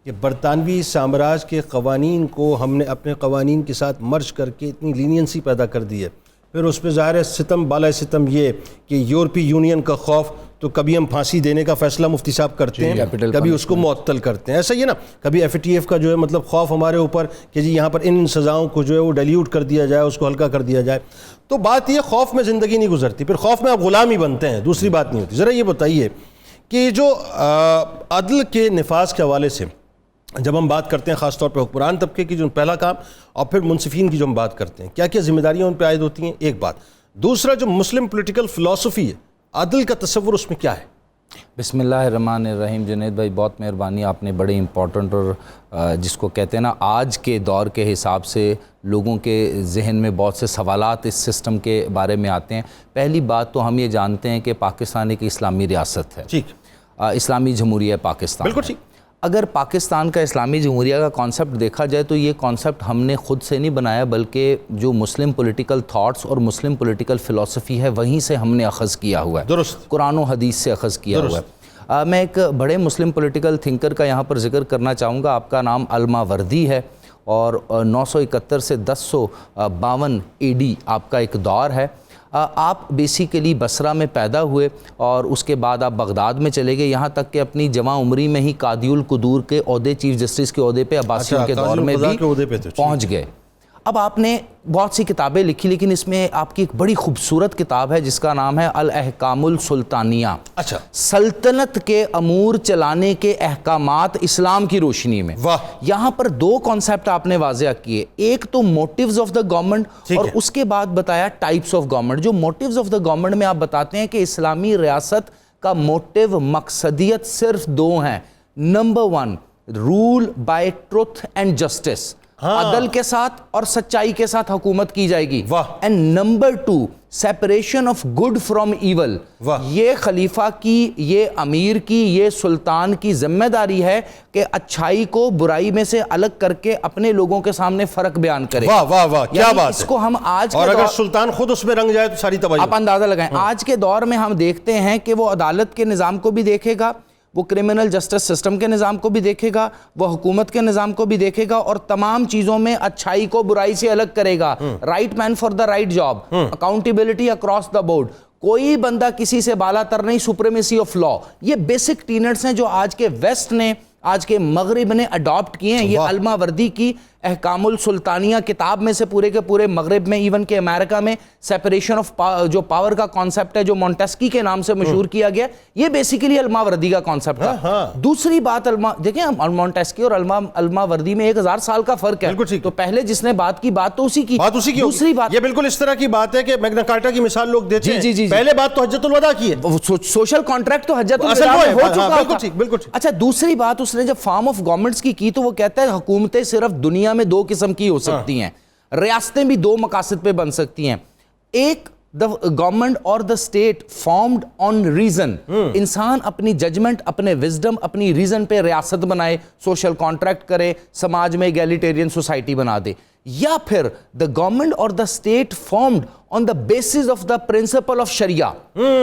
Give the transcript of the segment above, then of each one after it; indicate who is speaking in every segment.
Speaker 1: کہ برطانوی سامراج کے قوانین کو ہم نے اپنے قوانین کے ساتھ مرج کر کے اتنی لینینسی پیدا کر دی ہے. پھر اس پہ ظاہر ہے ستم بالائے ستم یہ کہ یورپی یونین کا خوف، تو کبھی ہم پھانسی دینے کا فیصلہ مفتی صاحب کرتے ہیں، کبھی اس کو معطل کرتے ہیں. ایسا ہی ہے نا، کبھی ایف ٹی ایف کا جو ہے مطلب خوف ہمارے اوپر کہ جی یہاں پر ان سزاؤں کو جو ہے وہ ڈیلیوٹ کر دیا جائے، اس کو ہلکا کر دیا جائے. تو بات یہ خوف میں زندگی نہیں گزرتی، پھر خوف میں آپ غلام ہی بنتے ہیں، دوسری بات نہیں ہوتی. ذرا یہ بتائیے کہ جو عدل کے نفاذ کے حوالے سے جب ہم بات کرتے ہیں، خاص طور پہ حکمران طبقے کی جو پہلا کام، اور پھر منصفین کی جو ہم بات کرتے ہیں، کیا کیا ذمہ داریاں ان پہ عائد ہوتی ہیں؟ ایک بات. دوسرا، جو مسلم پولیٹیکل فلسفی ہے، عدل کا تصور اس میں کیا ہے؟
Speaker 2: بسم اللہ الرحمن الرحیم. جنید بھائی بہت مہربانی، آپ نے بڑے امپورٹنٹ اور جس کو کہتے ہیں نا آج کے دور کے حساب سے لوگوں کے ذہن میں بہت سے سوالات اس سسٹم کے بارے میں آتے ہیں. پہلی بات تو ہم یہ جانتے ہیں کہ پاکستان ایک اسلامی ریاست ہے،
Speaker 1: ٹھیک،
Speaker 2: اسلامی جمہوریہ پاکستان.
Speaker 1: بالکل ٹھیک.
Speaker 2: اگر پاکستان کا اسلامی جمہوریہ کا کانسیپٹ دیکھا جائے تو یہ کانسیپٹ ہم نے خود سے نہیں بنایا، بلکہ جو مسلم پولیٹیکل تھاٹس اور مسلم پولیٹیکل فلسفی ہے وہیں سے ہم نے اخذ کیا ہوا ہے.
Speaker 1: درست.
Speaker 2: قرآن و حدیث سے اخذ کیا ہوا ہے. میں ایک بڑے مسلم پولیٹیکل تھنکر کا یہاں پر ذکر کرنا چاہوں گا. آپ کا نام الماوردی ہے اور 971 سے 1052 AD آپ کا ایک دور ہے. آپ بیسیکلی بصرہ میں پیدا ہوئے اور اس کے بعد آپ بغداد میں چلے گئے، یہاں تک کہ اپنی جوان عمری میں ہی قاضی القدور کے عہدے، چیف جسٹس کے عہدے پہ عباسیوں کے دور میں بھی پہنچ گئے. اب آپ نے بہت سی کتابیں لکھی، لیکن اس میں آپ کی ایک بڑی خوبصورت کتاب ہے جس کا نام ہے الاحکام السلطانیہ.
Speaker 1: اچھا.
Speaker 2: سلطنت کے امور چلانے کے احکامات اسلام کی روشنی میں.
Speaker 1: واہ.
Speaker 2: یہاں پر دو کانسیپٹ آپ نے واضح کیے، ایک تو موٹیوز آف دا گورنمنٹ اور اس کے بعد بتایا ٹائپس آف گورنمنٹ. جو موٹیوز آف دا گورنمنٹ میں آپ بتاتے ہیں کہ اسلامی ریاست کا موٹیو، مقصدیت صرف دو ہیں. Number 1، rule by truth and justice, عدل کے ساتھ اور سچائی کے ساتھ حکومت کی جائے گی. And number 2، separation of good from evil. یہ خلیفہ کی، یہ امیر کی، یہ سلطان کی ذمہ داری ہے کہ اچھائی کو برائی میں سے الگ کر کے اپنے لوگوں کے سامنے فرق بیان کرے.
Speaker 1: واہ واہ واہ، کیا بات ہے.
Speaker 2: اس کو ہم آج
Speaker 1: اور اگر سلطان خود اس میں رنگ جائے تو ساری تباہی.
Speaker 2: آپ اندازہ لگائیں، آج کے دور میں ہم دیکھتے ہیں کہ وہ عدالت کے نظام کو بھی دیکھے گا، وہ کرمنل جسٹس سسٹم کے نظام کو بھی دیکھے گا، وہ حکومت کے نظام کو بھی دیکھے گا، اور تمام چیزوں میں اچھائی کو برائی سے الگ کرے گا. Right man for the right job, accountability across the board, کوئی بندہ کسی سے بالا تر نہیں، سپریمیسی آف لا. یہ بیسک ٹینٹس ہیں جو آج کے ویسٹ نے، آج کے مغرب نے اڈاپٹ کیے ہیں. یہ الماوردی کی احکام السلطانیہ کتاب میں سے پورے کے پورے مغرب میں، ایون کہ امریکہ میں سیپریشن آف جو پاور کا کانسیپٹ ہے جو مونٹیسکی کے نام سے مشہور کیا گیا، یہ بیسیکلی الماوردی کا کانسیپٹ ہے. دوسری بات، دیکھیں مونٹیسکی اور الماوردی میں 1000 سال کا فرق ہے. تو پہلے جس نے بات کی بات تو اسی کی. دوسری بات،
Speaker 1: یہ بالکل اس طرح کی بات ہے کہ میگنا کارٹا کی مثال لوگ دیتے ہیں. پہلے بات تو حجت الوداع کی ہے،
Speaker 2: سوشل کانٹریکٹ تو حجت الوداع میں ہو چکا تھا.
Speaker 1: بالکل.
Speaker 2: اچھا، دوسری بات اس نے جب فارم آف گورنمنٹس کی تو وہ کہتا ہے حکومتیں صرف دنیا میں دو قسم کی ہو سکتی ہیں، ریاستیں بھی دو مقاصد پہ بن سکتی ہیں. ایک، the government or the state formed on reason، انسان اپنی ججمنٹ، اپنے وزڈم، اپنی ریزن پہ ریاست بنائے، سوشل کانٹریکٹ کرے، سماج میں ایگیلیٹیرین سوسائٹی بنا دے. یا پھر the government or the state formed on the basis of the principle of شریعہ،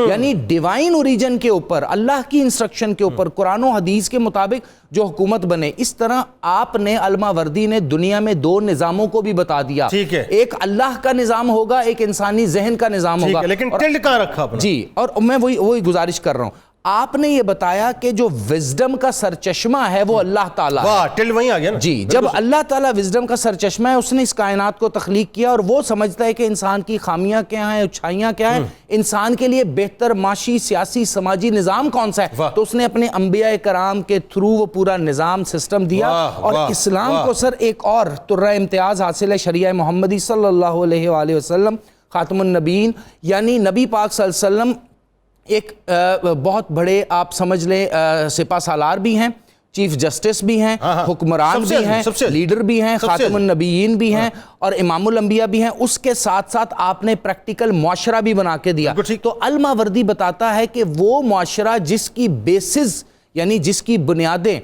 Speaker 2: یعنی ڈیوائن اوریجن کے اوپر، اللہ کی انسٹرکشن کے اوپر، قرآن و حدیث کے مطابق جو حکومت بنے. اس طرح آپ نے، الماوردی نے دنیا میں دو نظاموں کو بھی بتا دیا. ایک اللہ کا نظام ہوگا، ایک انسانی ذہن کا نظام ہوگا.
Speaker 1: لیکن ٹلڈ کہاں رکھا اپنا؟
Speaker 2: جی، اور میں وہی گزارش کر رہا ہوں. آپ نے یہ بتایا کہ جو وزڈم کا سرچشمہ ہے وہ اللہ تعالیٰ ہے.
Speaker 1: ٹل وہیں آ گیا نا.
Speaker 2: جی، جب اللہ تعالیٰ وزڈم کا سرچشمہ ہے، اس نے اس کائنات کو تخلیق کیا اور وہ سمجھتا ہے کہ انسان کی خامیاں کیا ہیں، اچھائیاں کیا ہیں، انسان کے لیے بہتر معاشی، سیاسی، سماجی نظام کون سا ہے، تو اس نے اپنے انبیاء کرام کے تھرو وہ پورا نظام سسٹم دیا. اور اسلام کو سر ایک اور ترہ امتیاز حاصل ہے، شریعہ محمدی صلی اللہ علیہ وآلہ وسلم، خاتم النبیین، یعنی نبی پاک صلی اللہ علیہ وسلم ایک بہت بڑے، آپ سمجھ لیں، سپہ سالار بھی ہیں، چیف جسٹس بھی ہیں، حکمران بھی ہیں، لیڈر بھی ہیں، خاتم النبیین بھی ہیں اور امام الانبیاء بھی ہیں. اس کے ساتھ ساتھ آپ نے پریکٹیکل معاشرہ بھی بنا کے دیا. تو الماوردی بتاتا ہے کہ وہ معاشرہ جس کی بیسز، یعنی جس کی بنیادیں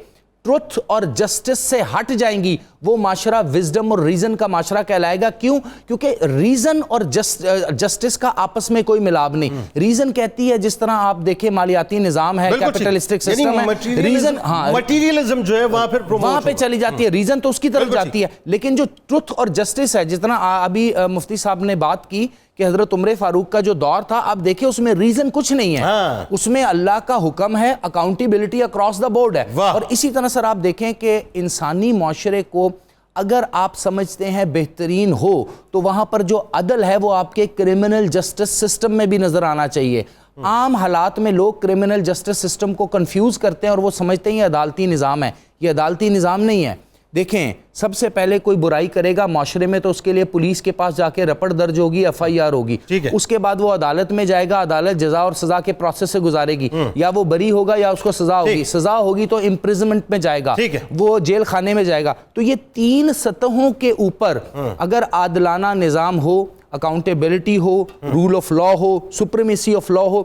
Speaker 2: ٹروتھ اور جسٹس سے ہٹ جائیں گی، وہ معاشرہ وزڈم اور ریزن کا معاشرہ کہلائے گا. کیوں؟ کیونکہ ریزن اور جسٹس کا آپس میں کوئی ملاب نہیں. ریزن کہتی ہے جس طرح آپ دیکھیں مالیاتی نظام ہے, کیپٹلسٹک سسٹم ہے, ریزن
Speaker 1: مٹیریلزم جو ہے وہاں
Speaker 2: پہ چلی جاتی ہے, ریزن تو اس کی طرف جاتی ہے. لیکن جو ٹروتھ اور جسٹس ہے, جس طرح ابھی مفتی صاحب نے بات کی کہ حضرت عمر فاروق کا جو دور تھا, آپ دیکھیں اس میں ریزن کچھ نہیں ہے, اس میں اللہ کا حکم ہے, اکاؤنٹیبلٹی اکراس دا بورڈ ہے. اور اسی طرح سر آپ دیکھیں کہ انسانی معاشرے کو اگر آپ سمجھتے ہیں بہترین ہو تو وہاں پر جو عدل ہے وہ آپ کے کرمنل جسٹس سسٹم میں بھی نظر آنا چاہیے. عام حالات میں لوگ کرمنل جسٹس سسٹم کو کنفیوز کرتے ہیں اور وہ سمجھتے ہیں یہ عدالتی نظام ہے. یہ عدالتی نظام نہیں ہے. دیکھیں, سب سے پہلے کوئی برائی کرے گا معاشرے میں تو اس کے لیے پولیس کے پاس جا کے رپٹ درج ہوگی, FIR ہوگی, اس کے بعد وہ عدالت میں جائے گا, عدالت جزا اور سزا کے پروسیس سے گزارے گی, یا وہ بری ہوگا یا اس کو سزا ہوگی. سزا ہوگی تو امپریزمنٹ میں جائے گا, وہ جیل خانے میں جائے گا. تو یہ 3 سطحوں کے اوپر اگر عادلانہ نظام ہو, اکاؤنٹیبلٹی ہو, رول آف لا ہو, سپریمیسی آف لا ہو,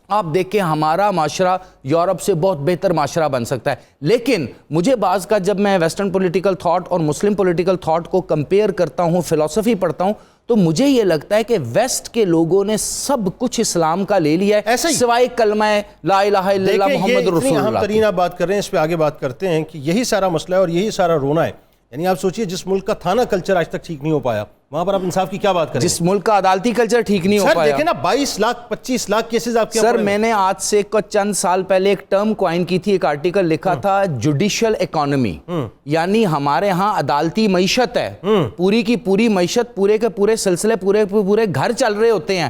Speaker 2: آپ دیکھیں ہمارا معاشرہ یورپ سے بہت بہتر معاشرہ بن سکتا ہے. لیکن مجھے بعض کا جب میں ویسٹرن پولیٹیکل تھاٹ اور مسلم پولیٹیکل تھاٹ کو کمپیئر کرتا ہوں, فلسفی پڑھتا ہوں, تو مجھے یہ لگتا ہے کہ ویسٹ کے لوگوں نے سب کچھ اسلام کا لے لیا ہے سوائے کلمہ لا الہ الا اللہ محمد رسول اللہ.
Speaker 1: ہم ترین آپ بات کر رہے ہیں, اس پہ آگے بات کرتے ہیں کہ یہی سارا مسئلہ ہے اور یہی سارا رونا ہے. یعنی آپ سوچئے جس ملک کا تھانہ کلچر آج تک ٹھیک نہیں ہو پایا, وہاں پر آپ انصاف کی کیا بات کریں؟
Speaker 2: جس ملک کا عدالتی کلچر ٹھیک نہیں ہو پایا.
Speaker 1: سر دیکھیں نا 22 لاکھ 25 لاکھ کیسز آپ کے.
Speaker 2: سر میں نے آج سے چند سال پہلے ایک ٹرم کوائن کی تھی, ایک آرٹیکل لکھا تھا جوڈیشل اکانومی, یعنی ہمارے ہاں عدالتی معیشت ہے, پوری کی پوری معیشت, پورے کے پورے سلسلے, پورے گھر چل رہے ہوتے ہیں